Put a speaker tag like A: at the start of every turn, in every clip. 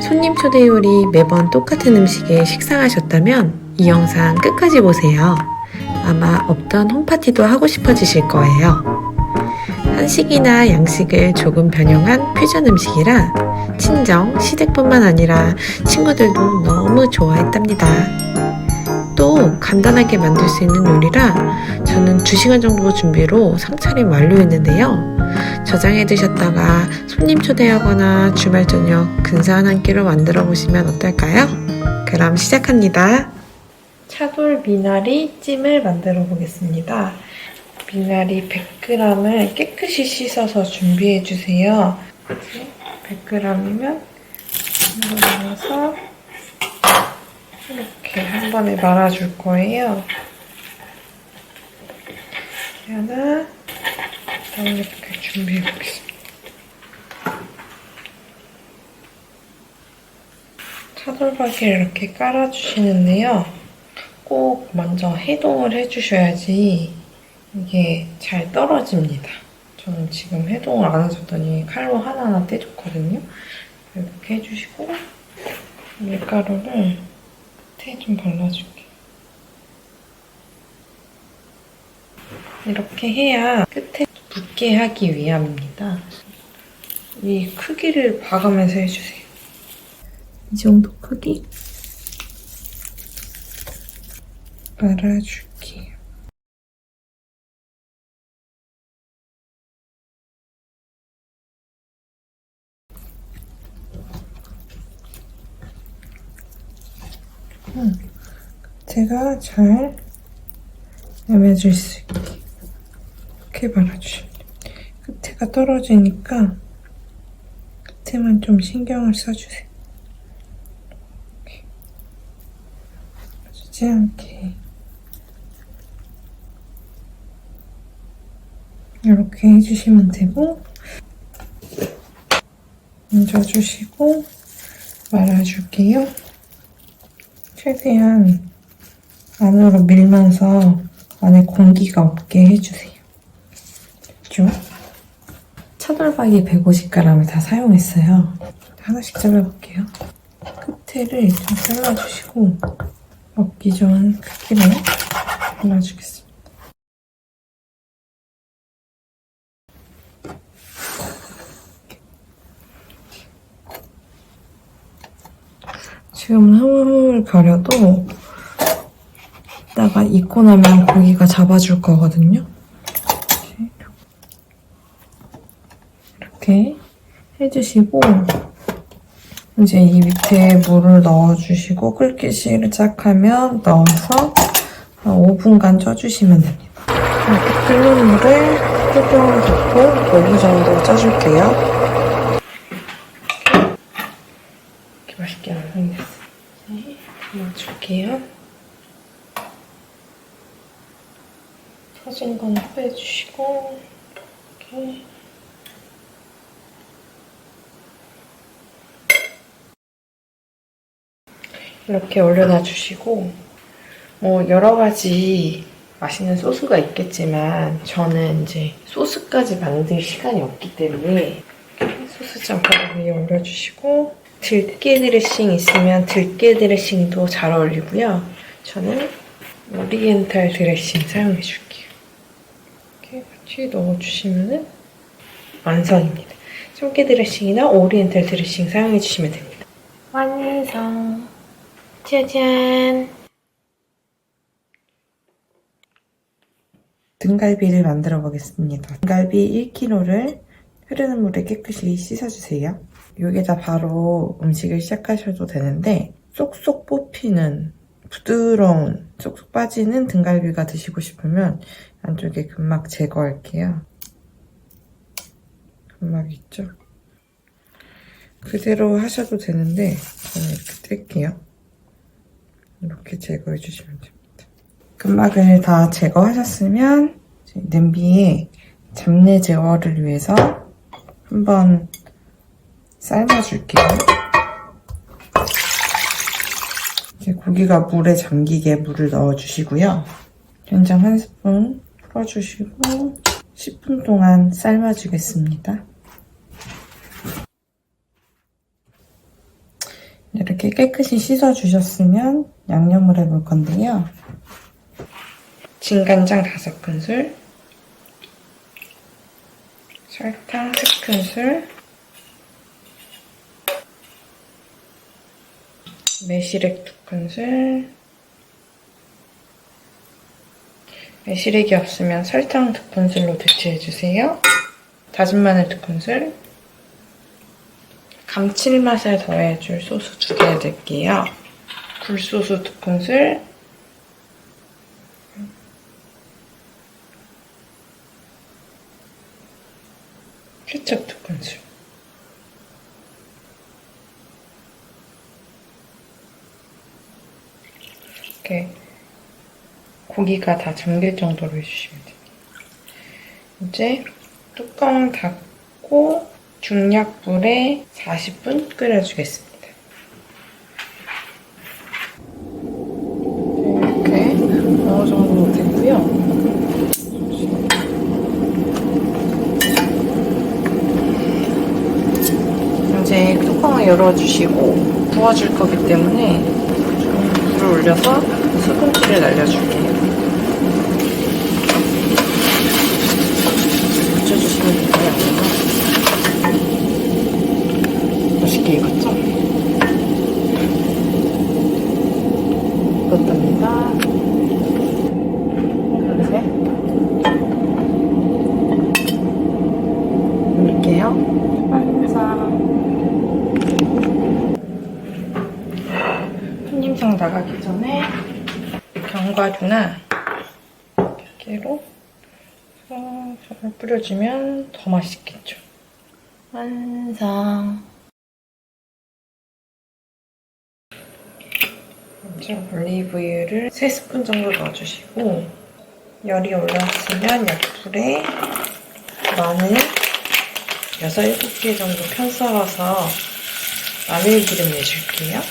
A: 손님 초대 요리 매번 똑같은 음식에 식상하셨다면 이 영상 끝까지 보세요. 아마 없던 홈파티도 하고 싶어지실 거예요. 한식이나 양식을 조금 변형한 퓨전 음식이라 친정, 시댁뿐만 아니라 친구들도 너무 좋아했답니다. 또 간단하게 만들 수 있는 요리라 저는 2시간 정도 준비로 상차림 완료했는데요. 저장해 두셨다가 손님 초대하거나 주말 저녁 근사한 한 끼로 만들어 보시면 어떨까요? 그럼 시작합니다. 차돌 미나리 찜을 만들어 보겠습니다. 미나리 100g을 깨끗이 씻어서 준비해 주세요. 100g이면 이거 넣어서 이렇게 한 번에 말아줄 거예요. 하나, 이렇게 준비해 보겠습니다. 차돌박이를 이렇게 깔아주시는데요. 꼭 먼저 해동을 해주셔야지 이게 잘 떨어집니다. 저는 지금 해동을 안 해줬더니 칼로 하나하나 떼줬거든요. 이렇게 해주시고 밀가루를 끝에 좀 발라줄게요. 이렇게 해야 끝에 붙게 하기 위함입니다. 이 크기를 봐가면서 해주세요. 이 정도 크기 말아줄게요. 제가 잘 내며줄 수 있게 이렇게 말아주시면 돼요. 끝에가 떨어지니까 끝에만 좀 신경을 써주세요. 이렇게 빠지지 않게 이렇게 해주시면 되고 얹어주시고 말아줄게요. 최대한 안으로 밀면서 안에 공기가 없게 해주세요. 됐죠? 차돌박이 150g을 다 사용했어요. 하나씩 잘라볼게요. 끝에를 좀 잘라주시고 먹기 좋은 크기로 잘라주겠습니다. 지금 흐물흐물 가려도 이따가 익고 나면 고기가 잡아줄 거거든요. 이렇게 해주시고 이제 이 밑에 물을 넣어주시고 끓기 시작하면 넣어서 한 5분간 쪄주시면 됩니다. 이렇게 끓는 물에 뚜껑을 덮고 5분 정도 쪄줄게요. 이렇게 맛있게 완성됐어요. 네, 넣어줄게요. 터진 건 빼주시고 이렇게 이렇게 올려놔 주시고 뭐 여러 가지 맛있는 소스가 있겠지만 저는 이제 소스까지 만들 시간이 없기 때문에 소스장 바로 위에 올려주시고 들깨 드레싱 있으면 들깨 드레싱도 잘 어울리고요. 저는 오리엔탈 드레싱 사용해 줄게요. 이렇게 같이 넣어주시면 완성입니다. 참깨 드레싱이나 오리엔탈 드레싱 사용해 주시면 됩니다. 완성! 짜잔! 등갈비를 만들어 보겠습니다. 등갈비 1kg를 흐르는 물에 깨끗이 씻어주세요. 여기다 바로 음식을 시작하셔도 되는데 쏙쏙 뽑히는 부드러운 쏙쏙 빠지는 등갈비가 드시고 싶으면 안쪽에 근막 제거할게요. 근막 있죠? 그대로 하셔도 되는데 저는 이렇게 뗄게요. 이렇게 제거해 주시면 됩니다. 근막을 다 제거하셨으면 냄비에 잡내 제거를 위해서 한번 삶아줄게요. 이제 고기가 물에 잠기게 물을 넣어주시고요. 된장 1스푼 풀어주시고 10분 동안 삶아주겠습니다. 이렇게 깨끗이 씻어주셨으면 양념을 해볼 건데요. 진간장 5큰술, 설탕 3큰술, 매실액 2큰술, 매실액이 없으면 설탕 2큰술로 대체해주세요. 다진 마늘 2큰술, 감칠맛을 더해줄 소스 2개 넣을게요. 굴소스 2큰술, 케첩 2큰술. 이렇게 고기가 다 잠길 정도로 해주시면 돼요. 이제 뚜껑 닫고 중약불에 40분 끓여주겠습니다. 이렇게 어느 정도 됐고요. 이제 뚜껑을 열어주시고 부어줄 거기 때문에 좀 불을 올려서 수분기를 날려줄게요. 붙여주시면 되고요. 맛있게 익었죠? 익었답니다. 그릇에 넣을게요. 완성. 손님상 나가기 전에 견과류나 깨로 살살 뿌려주면 더 맛있겠죠. 완성. 먼저 올리브유를 3스푼 정도 넣어주시고 열이 올라왔으면 약불에 마늘 6, 7개 정도 편썰어서 마늘기름 내줄게요.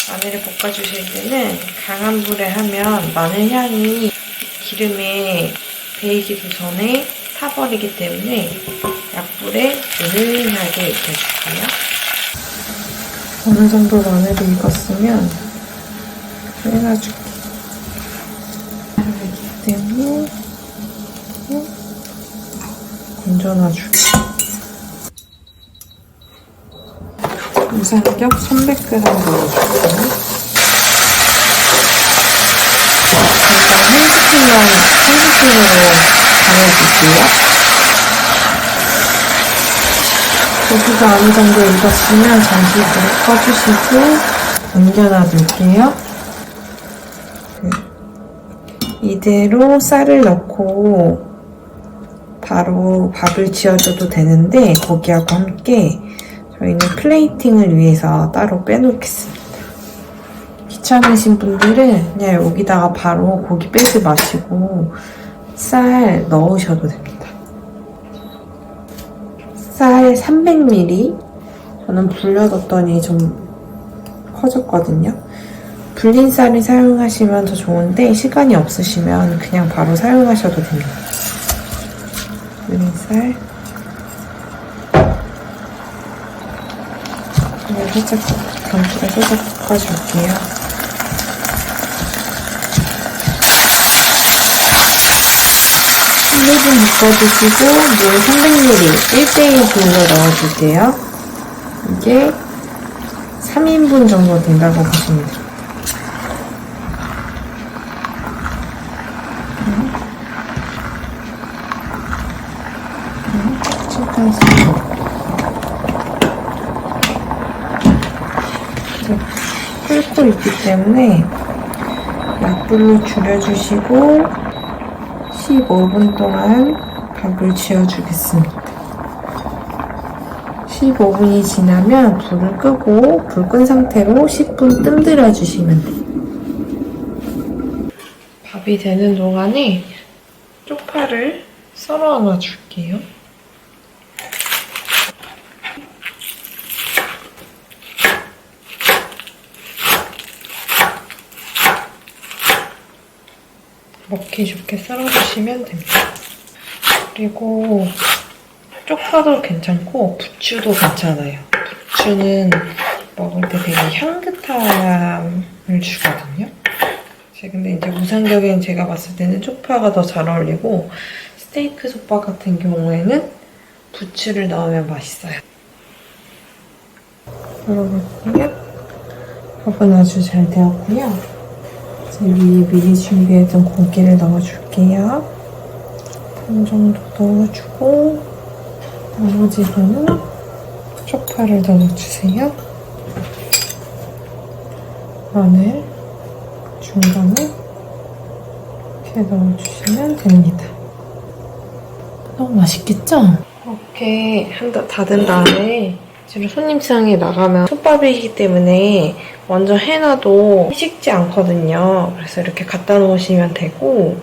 A: 마늘을 볶아주실 때는 강한 불에 하면 마늘 향이 기름에 배이기도 전에 타버리기 때문에 약불에 은은하게 익혀줄게요. 어느 정도 마늘이 익었으면 빼놔줄게요. 그렇기 때문에 건져놔줄게요. 무삼겹 300g 넣어줄게요. 일단 1스푼으로 간해줄게요. 고기가 어느 정도 익었으면 잠시 불을 꺼주시고 옮겨놔둘게요. 이대로 쌀을 넣고 바로 밥을 지어줘도 되는데 고기하고 함께 저희는 플레이팅을 위해서 따로 빼놓겠습니다. 귀찮으신 분들은 그냥 여기다가 바로 고기 빼지 마시고 쌀 넣으셔도 됩니다. 쌀 300ml 저는 불려뒀더니 좀 커졌거든요. 불린 쌀을 사용하시면 더 좋은데 시간이 없으시면 그냥 바로 사용하셔도 됩니다. 불린 쌀 살짝 강불에 살짝 볶아줄게요. 한 1분 볶아주시고 물 300ml 1대1 불로 넣어줄게요. 이게 3인분 정도 된다고 보시면 됩니다. 끓고 있기 때문에 약불로 줄여주시고 15분 동안 밥을 지어주겠습니다. 15분이 지나면 불을 끄고 불 끈 상태로 10분 뜸 들여주시면 돼요. 밥이 되는 동안에 쪽파를 썰어 놔줄게요. 먹기 좋게 썰어주시면 됩니다. 그리고 쪽파도 괜찮고 부추도 괜찮아요. 부추는 먹을 때 되게 향긋함을 주거든요. 근데 이제 우삼겹에는 제가 봤을 때는 쪽파가 더 잘 어울리고 스테이크 솥밥 같은 경우에는 부추를 넣으면 맛있어요. 열어볼게요. 밥은 아주 잘 되었고요. 이제 위에 미리 준비했던 고기를 넣어줄게요. 반 정도 넣어주고 나머지로는 쪽파를 넣어주세요. 마늘 중간에 이렇게 넣어주시면 됩니다. 너무 맛있겠죠? 이렇게 다 된 다음에 지금 손님상에 나가면 솥밥이기 때문에 먼저 해놔도 식지 않거든요. 그래서 이렇게 갖다 놓으시면 되고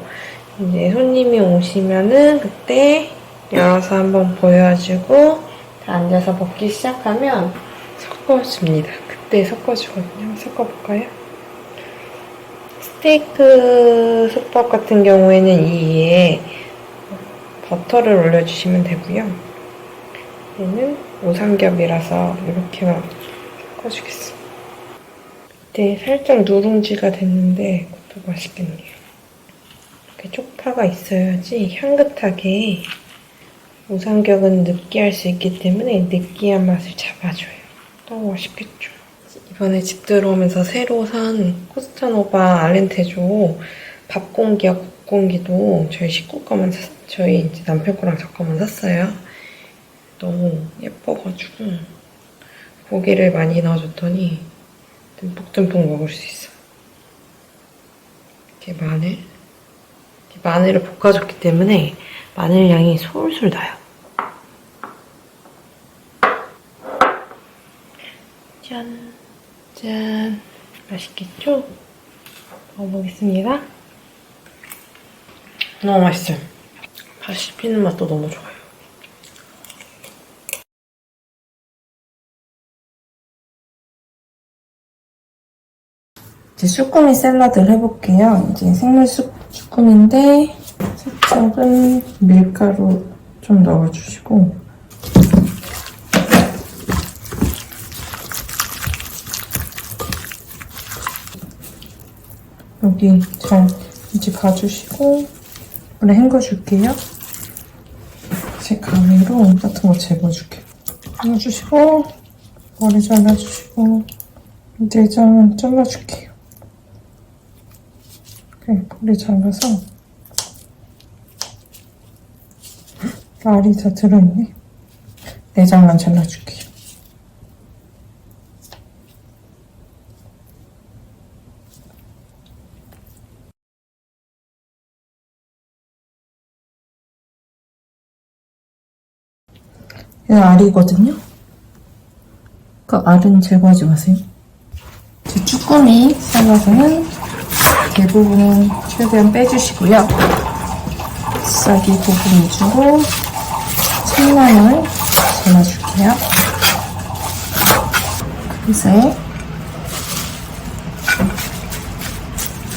A: 이제 손님이 오시면은 그때 열어서 한번 보여주고 앉아서 먹기 시작하면 섞어줍니다. 그때 섞어주거든요. 한번 섞어볼까요? 스테이크 솥밥 같은 경우에는 이 위에 버터를 올려주시면 되고요. 얘는 우삼겹이라서 이렇게만 섞어주겠습니다. 이때 살짝 누룽지가 됐는데 그것도 맛있겠네요. 이렇게 쪽파가 있어야지 향긋하게 우삼겹은 느끼할 수 있기 때문에 느끼한 맛을 잡아줘요. 너무 맛있겠죠? 이번에 집 들어오면서 새로 산 코스타노바 알렌테조 밥 공기와 국 공기도 저희 식구 거만 저희 이제 남편 거랑 저 거만 샀어요. 너무 예뻐가지고 고기를 많이 넣어줬더니 듬뿍듬뿍 먹을 수 있어. 이렇게 마늘을 볶아줬기 때문에 마늘 향이 솔솔 나요. 짠! 짠! 맛있겠죠? 먹어보겠습니다. 너무 맛있어요. 밥 씹히는 맛도 너무 좋아요. 이제 쭈꾸미 샐러드를 해볼게요. 이제 생물 쭈꾸미인데 살짝은 밀가루 좀 넣어주시고 여기 잘 이제 봐주시고 물에 헹궈줄게요. 제 가위로 같은 거 제거해줄게요. 넣어주시고 머리 잘라주시고 내장은 잘라줄게요. 머리 잘라서 알이 다 들어있네. 내장만 잘라줄게요. 이건 알이거든요. 그 알은 제거하지 마세요. 제 쭈꾸미 샐러드는 대부분은 최대한 빼주시고요. 싹이 부분 위주로 참나물 잘라줄게요. 그릇에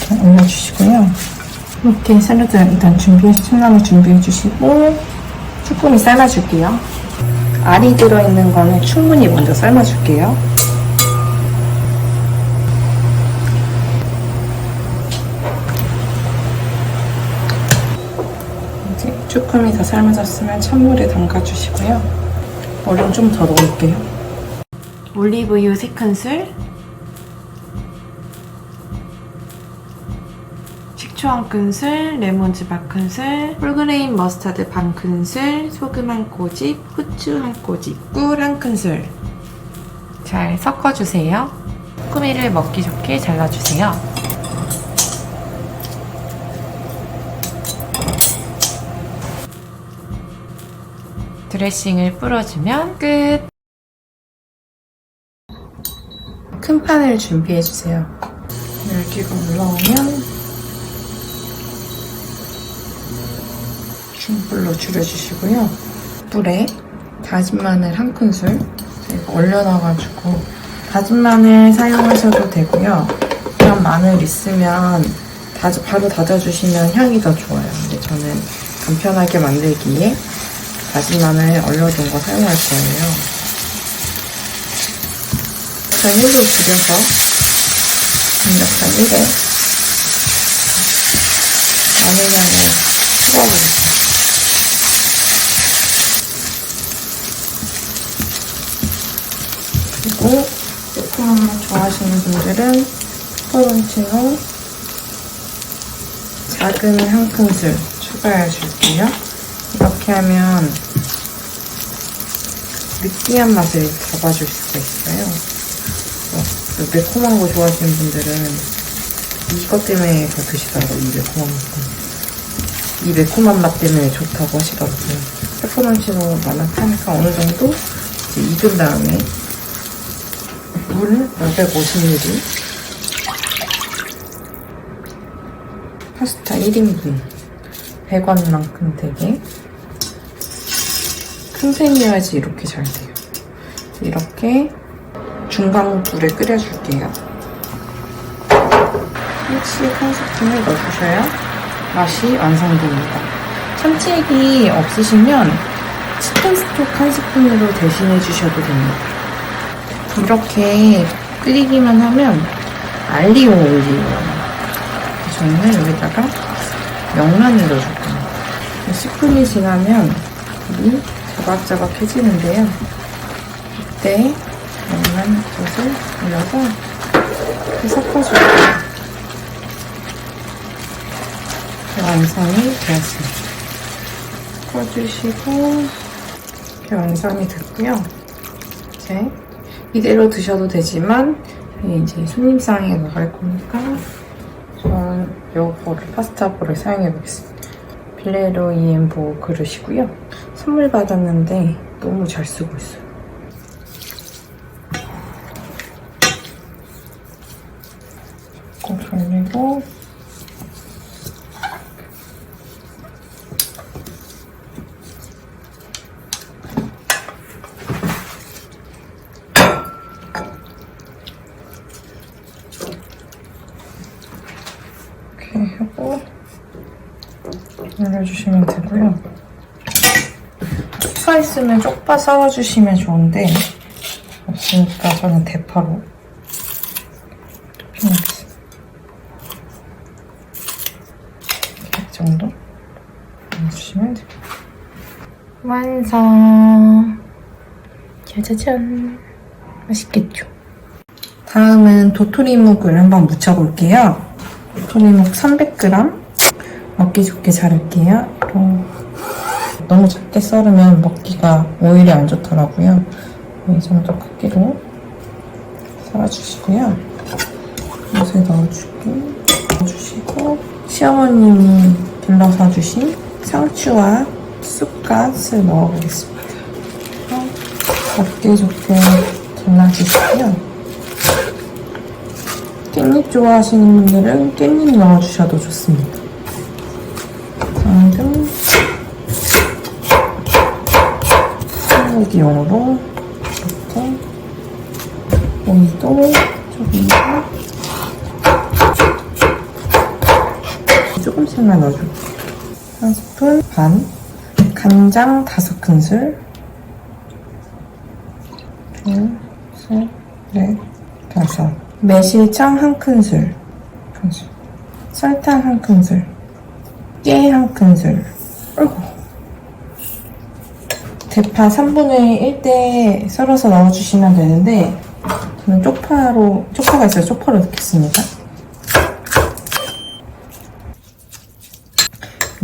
A: 이렇게 올려주시고요. 이렇게 샐러드 일단 참나물 준비해주시고 쭈꾸미 삶아줄게요. 알이 들어있는 거는 충분히 먼저 삶아줄게요. 쭈꾸미 다 삶아졌으면 찬물에 담가주시고요. 얼음 좀 더 넣을게요. 올리브유 3큰술, 식초 1큰술, 레몬즙 1큰술, 홀그레인 머스타드 반큰술, 소금 1꼬집, 후추 1꼬집, 꿀 1큰술. 잘 섞어주세요. 쭈꾸미를 먹기 좋게 잘라주세요. 드레싱을 뿌려주면 끝! 큰 판을 준비해주세요. 열기가 올라오면 중불로 줄여주시고요. 불에 다진 마늘 1큰술 얼려놔가지고 다진 마늘 사용하셔도 되고요. 그냥 마늘 있으면 바로 다져주시면 향이 더 좋아요. 근데 저는 간편하게 만들기에 다진 마늘 얼려둔 거 사용할 거예요. 삼겹살 1로 줄여서 삼겹살 1에 마늘향을 추가해보겠습니다. 그리고 매콤한 맛 좋아하시는 분들은 페퍼론치노 작은 한 큰술 추가해 줄게요. 이렇게 하면 느끼한 맛을 잡아줄 수가 있어요. 매콤한 거 좋아하시는 분들은 이것 때문에 더 드시더라고요. 이 매콤한 맛 때문에 좋다고 하시더라고요. 페퍼론치노 만약하니까 어느 정도 이제 익은 다음에 물 550ml, 파스타 1인분, 100원만큼 되게 큰 팬이어야지 이렇게 잘 돼요. 이렇게 중강불에 끓여줄게요. 참치 한 스푼을 넣어주셔야 맛이 완성됩니다. 참치액이 없으시면 치킨 스톡 한 스푼으로 대신해 주셔도 됩니다. 이렇게 끓이기만 하면 알리오 올리오예요. 저는 여기다가 명란을 넣어줄 겁니다. 10분이 지나면 불이 자박자박해지는데요. 이때 명란젓을 올려서 이렇게 섞어줄게요. 완성이 되었습니다. 섞어주시고 이렇게 완성이 됐고요. 이제 이대로 드셔도 되지만 이제 손님상에 나갈 거니까 저는 요거를 파스타볼을 사용해 보겠습니다. 빌레로 이엠보 그릇이고요. 선물 받았는데 너무 잘 쓰고 있어요. 꼭 돌리고 이렇게 하고 올려주시면 되고요. 쪽파 있으면 쪽파 썰어주시면 좋은데 없으니까 저는 대파로 토핑하겠습니다. 이렇게 정도 넣어주시면 돼요. 완성! 짜자잔! 맛있겠죠? 다음은 도토리묵을 한번 무쳐볼게요. 도토리묵 300g 먹기 좋게 자를게요. 너무 작게 썰으면 먹기가 오히려 안 좋더라고요. 이 정도 크기로 썰어주시고요. 옷에 넣어주시고 시어머님이 길러서 주신 상추와 쑥갓을 넣어보겠습니다. 먹기 좋게 잘라주시고요. 깻잎 좋아하시는 분들은 깻잎 넣어주셔도 좋습니다. 당근, 샐러드용으로 이렇게 오이도 조금씩만 넣어줄게요. 한 스푼 반, 간장 5큰술, 둘, 셋, 넷, 5, 매실청 1큰술, 설탕 1큰술, 깨 1큰술, 대파 3분의 1대 썰어서 넣어주시면 되는데 저는 쪽파가 있어서 쪽파로 넣겠습니다.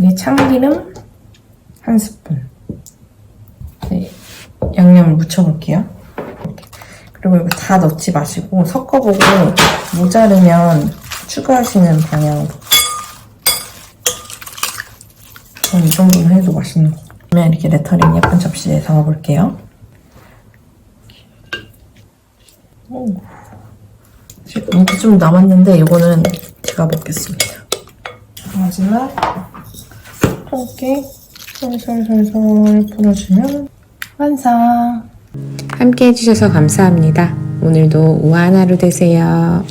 A: 이게 참기름 1스푼. 네, 양념을 묻혀볼게요. 그리고 이거 다 넣지 마시고 섞어보고 모자르면 추가하시는 방향으로. 저는 이 정도는 해도 맛있는 거. 그러면 이렇게 레터링 예쁜 접시에 담아볼게요. 이게 좀 남았는데 이거는 제가 먹겠습니다. 마지막 통깨 솔솔솔솔 풀어주면 완성! 함께 해주셔서 감사합니다. 오늘도 우아한 하루 되세요.